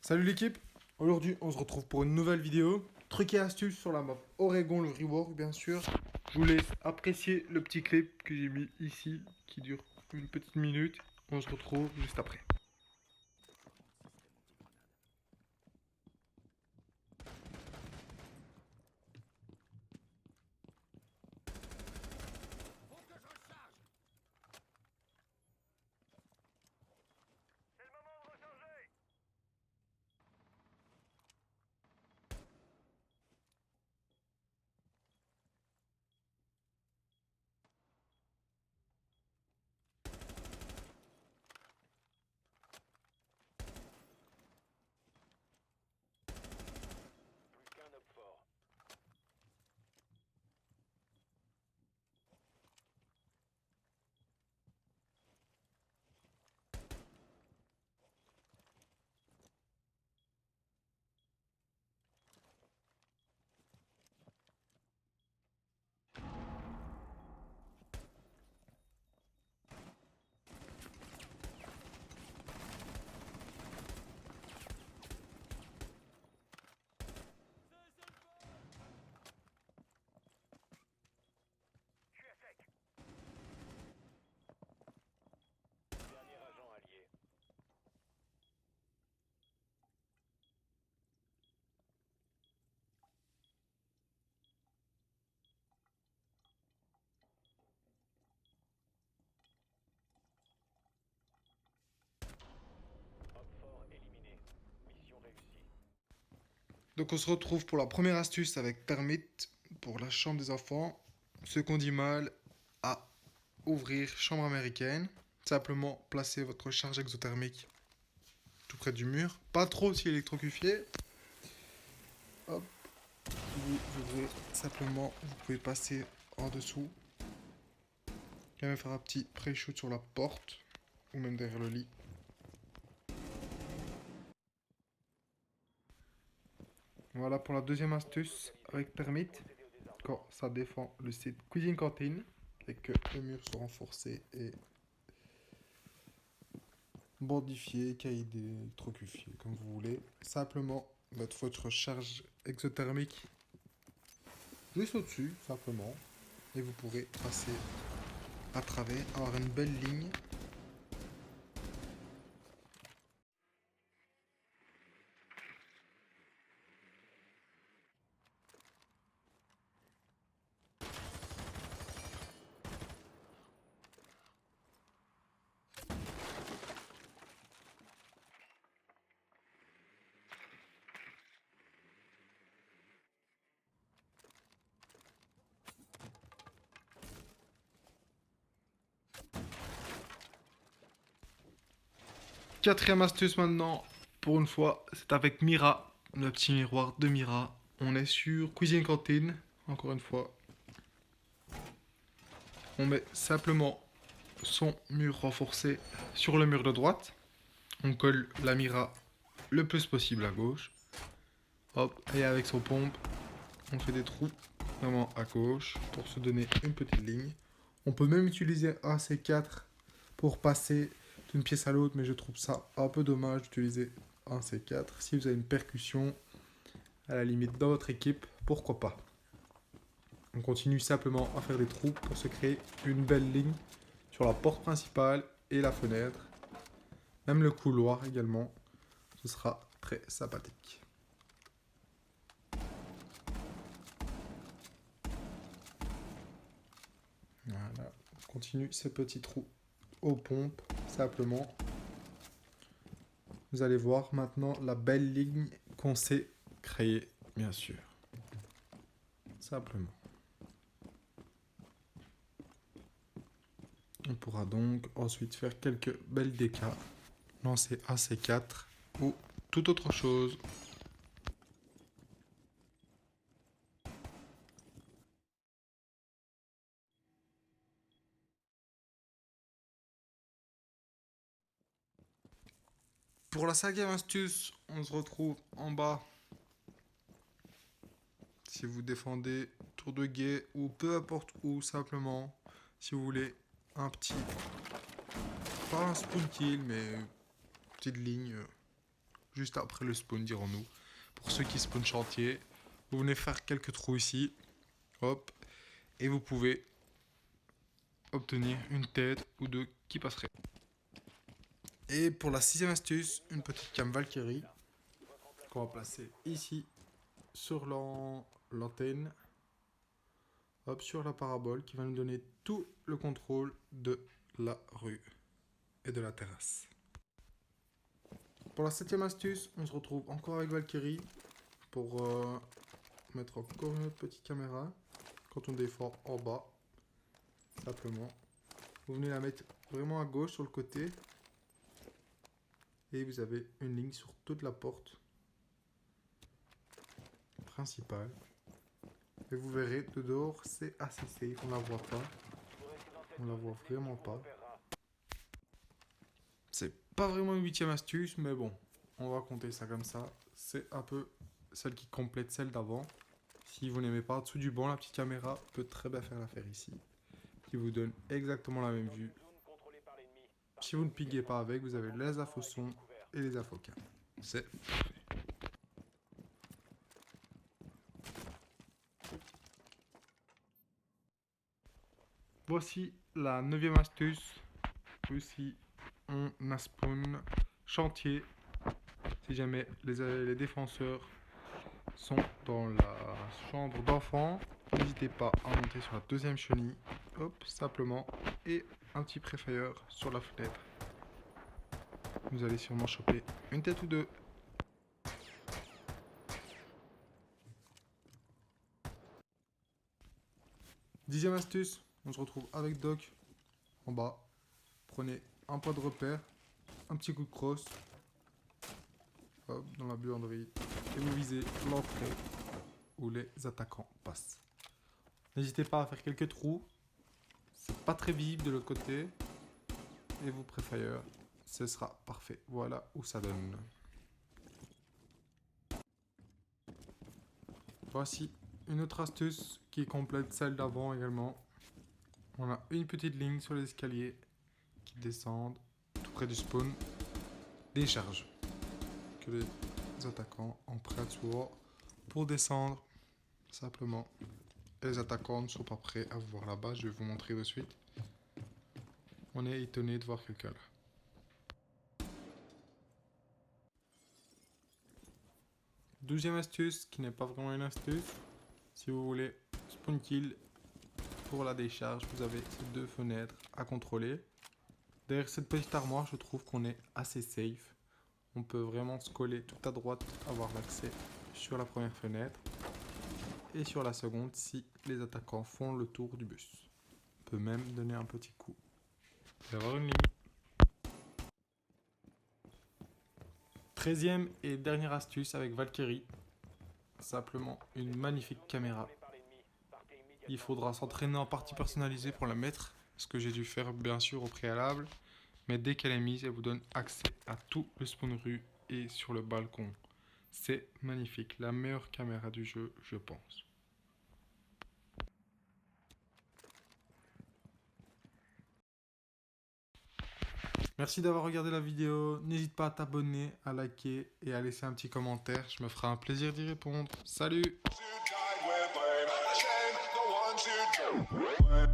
Salut l'équipe, aujourd'hui on se retrouve pour une nouvelle vidéo. Trucs et astuces sur la map Oregon, le rework bien sûr. Je vous laisse apprécier le petit clip que j'ai mis ici qui dure une petite minute. On se retrouve juste après. Donc on se retrouve pour la première astuce avec Permit pour la chambre des enfants. Ce qu'on dit mal à ouvrir chambre américaine. Simplement placer votre charge exothermique tout près du mur. Pas trop si électrocufié. Hop. Vous ouvrez simplement, vous pouvez passer en dessous. Quand même faire un petit pré-shoot sur la porte ou même derrière le lit. Voilà pour la deuxième astuce avec Permit. Quand ça défend le site cuisine cantine et que les murs sont renforcés et bandifiés, caïdés, électrocufiés, comme vous voulez. Simplement mettre votre charge exothermique juste au-dessus, simplement. Et vous pourrez passer à travers, avoir une belle ligne. Quatrième astuce maintenant, pour une fois, c'est avec Mira, le petit miroir de Mira. On est sur cuisine cantine, encore une fois. On met simplement son mur renforcé sur le mur de droite. On colle la Mira le plus possible à gauche. Hop, et avec son pompe, on fait des trous vraiment à gauche pour se donner une petite ligne. On peut même utiliser un C4 pour passer d'une pièce à l'autre, mais je trouve ça un peu dommage d'utiliser un C4. Si vous avez une percussion, à la limite dans votre équipe, pourquoi pas. On continue simplement à faire des trous pour se créer une belle ligne sur la porte principale et la fenêtre. Même le couloir également, ce sera très sympathique. Voilà, on continue ces petits trous aux pompes, simplement. Vous allez voir maintenant la belle ligne qu'on s'est créée, bien sûr. Simplement. On pourra donc ensuite faire quelques belles DK, lancer AC4 ou toute autre chose. Pour la cinquième astuce, on se retrouve en bas. Si vous défendez tour de guet ou peu importe où, simplement, si vous voulez un petit, pas un spawn kill, mais une petite ligne juste après le spawn, dirons-nous. Pour ceux qui spawn chantier, vous venez faire quelques trous ici, hop, et vous pouvez obtenir une tête ou deux qui passerait. Et pour la 6e astuce, une petite cam Valkyrie qu'on va placer ici sur l'antenne, hop, sur la parabole qui va nous donner tout le contrôle de la rue et de la terrasse. Pour la 7e astuce, on se retrouve encore avec Valkyrie pour mettre encore une autre petite caméra quand on défend en bas. Simplement, vous venez la mettre vraiment à gauche sur le côté et vous avez une ligne sur toute la porte principale. Et vous verrez, de dehors, c'est assez safe, on la voit pas. On la voit vraiment pas. C'est pas vraiment une 8e astuce, mais bon, on va compter ça comme ça. C'est un peu celle qui complète celle d'avant. Si vous n'aimez pas en dessous du banc, la petite caméra peut très bien faire l'affaire ici. Qui vous donne exactement la même vue. Si vous ne piguez pas avec, vous avez les infos son et les infos cam. C'est parfait. Voici la 9e astuce. Aussi, on a spawn chantier. Si jamais les défenseurs sont dans la chambre d'enfant, n'hésitez pas à monter sur la 2e chenille. Hop, simplement. Et un petit préfire sur la fenêtre. Vous allez sûrement choper une tête ou deux. Dixième astuce, on se retrouve avec Doc en bas. Prenez un point de repère, un petit coup de crosse, hop, dans la buanderie, et vous visez l'entrée où les attaquants passent. N'hésitez pas à faire quelques trous, c'est pas très visible de l'autre côté, et vous préférez, ce sera parfait. Voilà où ça donne. Voici une autre astuce qui complète celle d'avant également. On a une petite ligne sur les escaliers qui descendent tout près du spawn. Des charges que les attaquants empruntent souvent pour descendre simplement. Et les attaquants ne sont pas prêts à vous voir là-bas. Je vais vous montrer de suite. On est étonné de voir quelqu'un là. 12e astuce, qui n'est pas vraiment une astuce. Si vous voulez spawn kill pour la décharge, vous avez ces deux fenêtres à contrôler. Derrière cette petite armoire, je trouve qu'on est assez safe. On peut vraiment se coller tout à droite, avoir l'accès sur la première fenêtre. Et sur la seconde, si les attaquants font le tour du bus. On peut même donner un petit coup. Il va y avoir une ligne. 13e et dernière astuce avec Valkyrie. Simplement une magnifique caméra. Il faudra s'entraîner en partie personnalisée pour la mettre. Ce que j'ai dû faire bien sûr au préalable. Mais dès qu'elle est mise, elle vous donne accès à tout le spawn rue et sur le balcon. C'est magnifique. La meilleure caméra du jeu, je pense. Merci d'avoir regardé la vidéo. N'hésite pas à t'abonner, à liker et à laisser un petit commentaire. Je me ferai un plaisir d'y répondre. Salut! We're